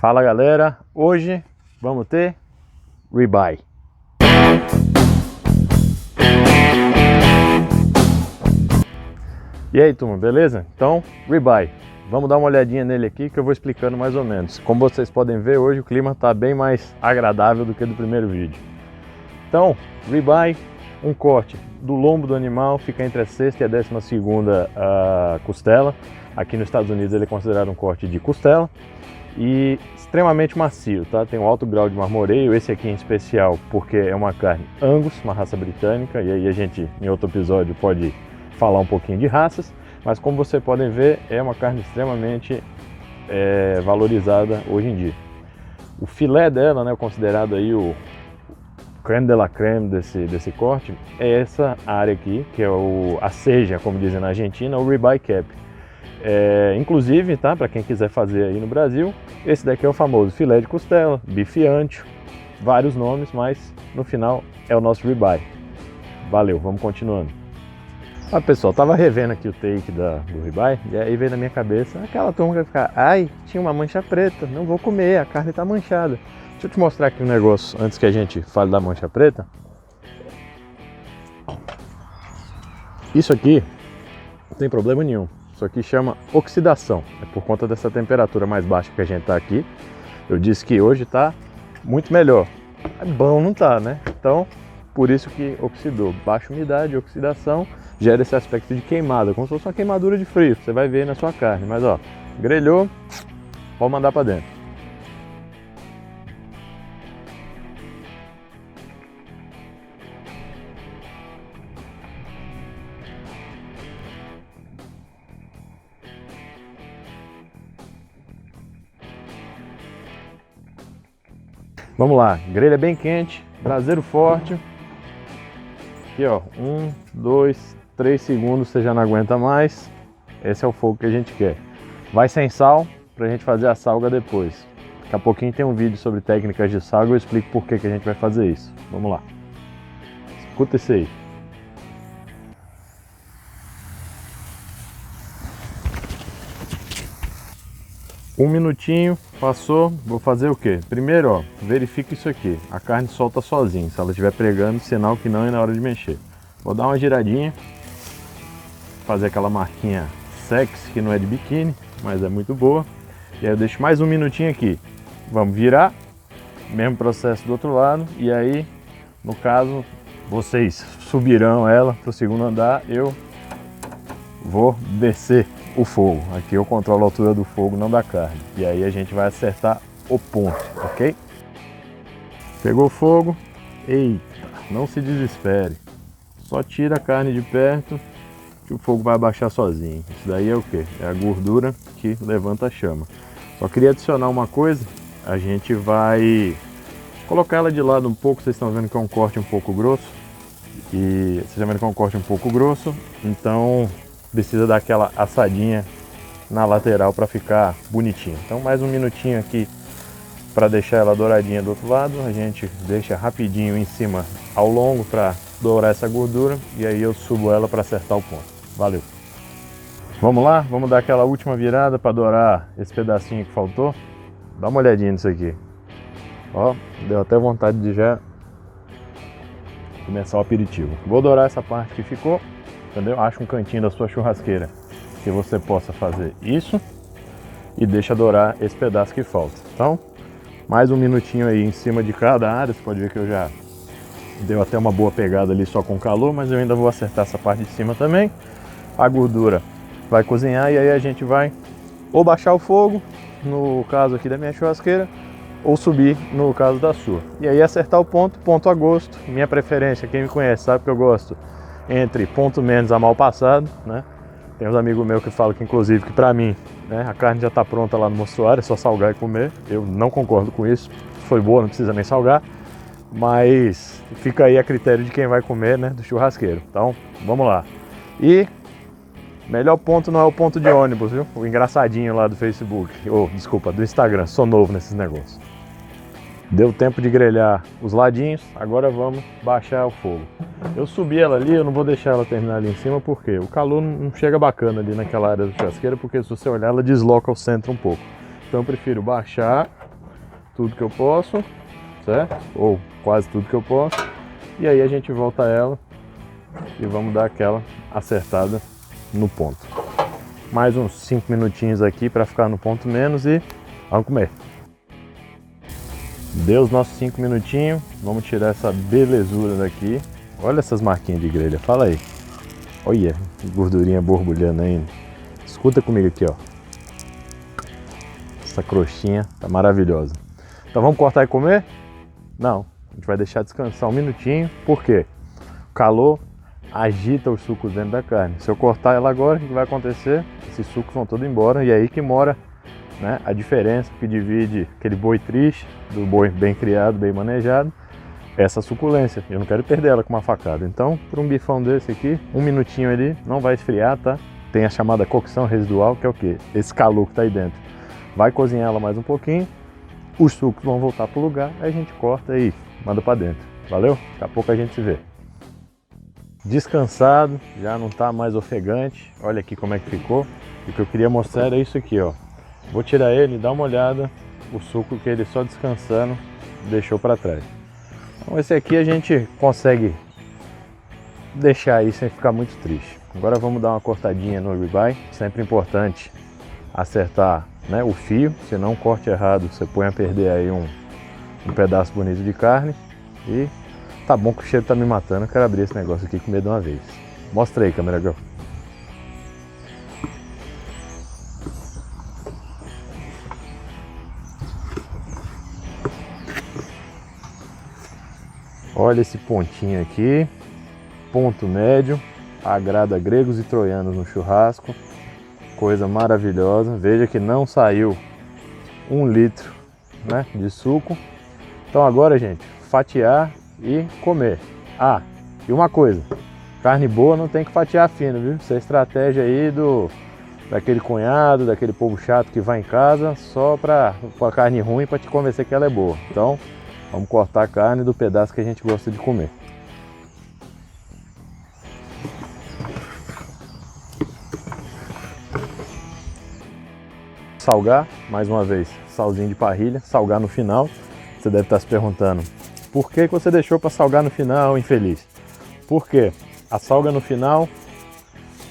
Fala galera, hoje vamos ter ribeye. E aí turma, beleza? Então, ribeye, vamos dar uma olhadinha nele aqui que eu vou explicando mais ou menos. Como vocês podem ver, hoje o clima está bem mais agradável do que do primeiro vídeo. Então, ribeye, um corte do lombo do animal, fica entre a 6ª e a 12ª costela. Aqui nos Estados Unidos ele é considerado um corte de costela e extremamente macio, tá? Tem um alto grau de marmoreio, esse aqui em especial porque é uma carne Angus, uma raça britânica, e aí a gente em outro episódio pode falar um pouquinho de raças, mas como vocês podem ver é uma carne extremamente valorizada hoje em dia. O filé dela, né, considerado aí o creme de la creme desse corte, é essa área aqui, que é a ceja, como dizem na Argentina, o ribeye cap. Inclusive, tá, para quem quiser fazer aí no Brasil, esse daqui é o famoso filé de costela, bife ancho, vários nomes, mas no final é o nosso ribeye. Valeu, vamos continuando. Pessoal, tava revendo aqui o take do ribeye e aí veio na minha cabeça aquela turma que vai ficar: ai, tinha uma mancha preta, não vou comer, a carne tá manchada. Deixa eu te mostrar aqui um negócio antes que a gente fale da mancha preta. Isso aqui não tem problema nenhum. Isso aqui chama oxidação. É por conta dessa temperatura mais baixa que a gente tá aqui. Eu disse que hoje tá muito melhor. É bom, não tá, né? Então, por isso que oxidou. Baixa umidade, oxidação, gera esse aspecto de queimada, como se fosse uma queimadura de frio. Você vai ver na sua carne. Mas ó, grelhou, pode mandar para dentro. Vamos lá, grelha bem quente, braseiro forte. Aqui ó, 1, 2, 3 segundos, você já não aguenta mais. Esse é o fogo que a gente quer. Vai sem sal, pra gente fazer a salga depois. Daqui a pouquinho tem um vídeo sobre técnicas de salga, eu explico por que a gente vai fazer isso. Vamos lá. Escuta isso aí. Um minutinho, passou, vou fazer o que? Primeiro, ó, verifica isso aqui, a carne solta sozinha, se ela estiver pregando, sinal que não é na hora de mexer. Vou dar uma giradinha, fazer aquela marquinha sexy, que não é de biquíni, mas é muito boa. E aí eu deixo mais um minutinho aqui. Vamos virar, mesmo processo do outro lado, e aí, no caso, vocês subirão ela para o segundo andar, eu vou descer o fogo. Aqui eu controlo a altura do fogo, não da carne. E aí a gente vai acertar o ponto, ok? Pegou o fogo, eita, não se desespere. Só tira a carne de perto que o fogo vai abaixar sozinho. Isso daí é o que? É a gordura que levanta a chama. Só queria adicionar uma coisa, a gente vai colocar ela de lado um pouco, vocês estão vendo que é um corte um pouco grosso. E vocês estão vendo que é um corte um pouco grosso, então precisa dar aquela assadinha na lateral para ficar bonitinho. Então mais um minutinho aqui para deixar ela douradinha do outro lado. A gente deixa rapidinho em cima ao longo para dourar essa gordura e aí eu subo ela para acertar o ponto. Valeu! Vamos lá, vamos dar aquela última virada para dourar esse pedacinho que faltou. Dá uma olhadinha nisso aqui. Ó, deu até vontade de já começar o aperitivo. Vou dourar essa parte que ficou. Entendeu? Acha um cantinho da sua churrasqueira que você possa fazer isso e deixa dourar esse pedaço que falta. Então, mais um minutinho aí em cima de cada área. Você pode ver que eu já deu até uma boa pegada ali só com calor, mas eu ainda vou acertar essa parte de cima também. A gordura vai cozinhar e aí a gente vai ou baixar o fogo, no caso aqui da minha churrasqueira, ou subir no caso da sua. E aí acertar o ponto a gosto. Minha preferência, quem me conhece sabe que eu gosto entre ponto menos a mal passado, né? Tem uns amigos meus que falam que, inclusive, que pra mim, né, a carne já tá pronta lá no mostruário, é só salgar e comer. Eu não concordo com isso. Se foi boa, não precisa nem salgar. Mas fica aí a critério de quem vai comer, né, do churrasqueiro. Então, vamos lá. E melhor ponto não é o ponto de ônibus, viu? O engraçadinho lá do Facebook, desculpa, do Instagram. Sou novo nesses negócios. Deu tempo de grelhar os ladinhos, agora vamos baixar o fogo. Eu subi ela ali, eu não vou deixar ela terminar ali em cima, porque o calor não chega bacana ali naquela área da churrasqueira, porque se você olhar ela desloca o centro um pouco. Então eu prefiro baixar tudo que eu posso, certo? Ou quase tudo que eu posso. E aí a gente volta ela e vamos dar aquela acertada no ponto. Mais uns 5 minutinhos aqui para ficar no ponto menos e vamos comer. Deu os nossos 5 minutinhos, vamos tirar essa belezura daqui. Olha essas marquinhas de grelha, fala aí. Olha, gordurinha borbulhando ainda. Escuta comigo aqui, ó. Essa crostinha tá maravilhosa. Então vamos cortar e comer? Não, a gente vai deixar descansar um minutinho. Por quê? O calor agita os sucos dentro da carne. Se eu cortar ela agora, o que vai acontecer? Esses sucos vão todos embora e é aí que mora, né, a diferença que divide aquele boi triste do boi bem criado, bem manejado. Essa suculência, eu não quero perder ela com uma facada. Então, para um bifão desse aqui, um minutinho ali, não vai esfriar, tá? Tem a chamada cocção residual, que é o quê? Esse calor que tá aí dentro. Vai cozinhar ela mais um pouquinho, os sucos vão voltar pro lugar, aí a gente corta e manda para dentro. Valeu? Daqui a pouco a gente se vê. Descansado, já não tá mais ofegante. Olha aqui como é que ficou. O que eu queria mostrar era isso aqui, ó. Vou tirar ele, dá uma olhada, o suco que ele só descansando deixou para trás. Então esse aqui a gente consegue deixar aí sem ficar muito triste. Agora vamos dar uma cortadinha no ribeye. Sempre importante acertar, né, o fio, senão um corte errado você põe a perder aí um pedaço bonito de carne. E tá bom que o cheiro tá me matando, eu quero abrir esse negócio aqui e comer de uma vez. Mostra aí, câmera girl. Olha esse pontinho aqui, ponto médio, agrada gregos e troianos no churrasco, coisa maravilhosa. Veja que não saiu 1 litro, né, de suco. Então agora, gente, fatiar e comer. Ah, e uma coisa, carne boa não tem que fatiar fino, viu? Isso é estratégia aí daquele cunhado, daquele povo chato que vai em casa só para a carne ruim para te convencer que ela é boa. Então, vamos cortar a carne do pedaço que a gente gosta de comer. Salgar, mais uma vez, salzinho de parrilha, salgar no final. Você deve estar se perguntando, por que você deixou para salgar no final, infeliz? Porque a salga no final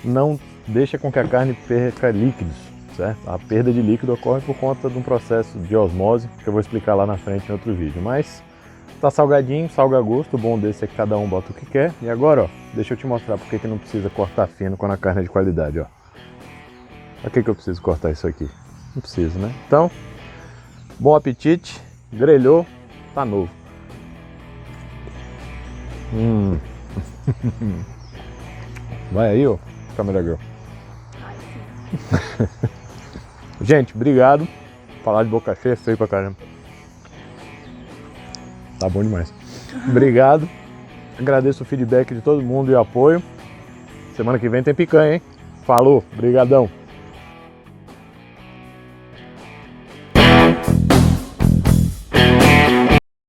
não deixa com que a carne perca líquidos, certo? A perda de líquido ocorre por conta de um processo de osmose, que eu vou explicar lá na frente em outro vídeo. Mas tá salgadinho, salga a gosto, o bom desse é que cada um bota o que quer. E agora, ó, deixa eu te mostrar porque que não precisa cortar fino quando a carne é de qualidade, ó. Pra que eu preciso cortar isso aqui? Não preciso, né? Então, bom apetite, grelhou, tá novo. Vai aí, ó, câmera girl. Gente, obrigado. Falar de boca cheia é feio pra caramba. Tá bom demais. Obrigado. Agradeço o feedback de todo mundo e o apoio. Semana que vem tem picanha, hein? Falou, brigadão.